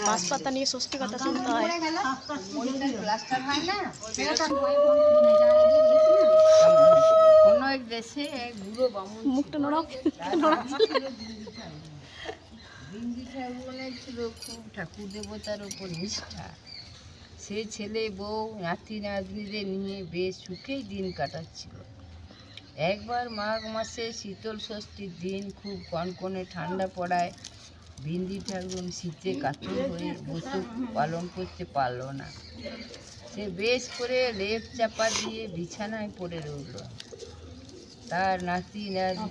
বাঁশপাতা নিয়ে ষষ্ঠী কথা শুনতে হয়। কোন এক দেশে বুড়ো বামুন মুখটা বিন্দি ঠাকুর ছিল খুব ঠাকুর দেবতার ওপর নিষ্ঠা। সে ছেলে বউ নাতি নাতনিদের নিয়ে বেশ সুখেই দিন কাটাচ্ছিল। একবার মাঘ মাসে শীতল ষষ্ঠীর দিন খুব কনকনে ঠান্ডা পড়ায় বিন্দি ঠাকুর শীতে কাতর হয়ে ব্রত পালন করতে পারল না। সে বেশ করে লেপ চাপা দিয়ে বিছানায় পড়ে রইল। তার নাতি নাতনি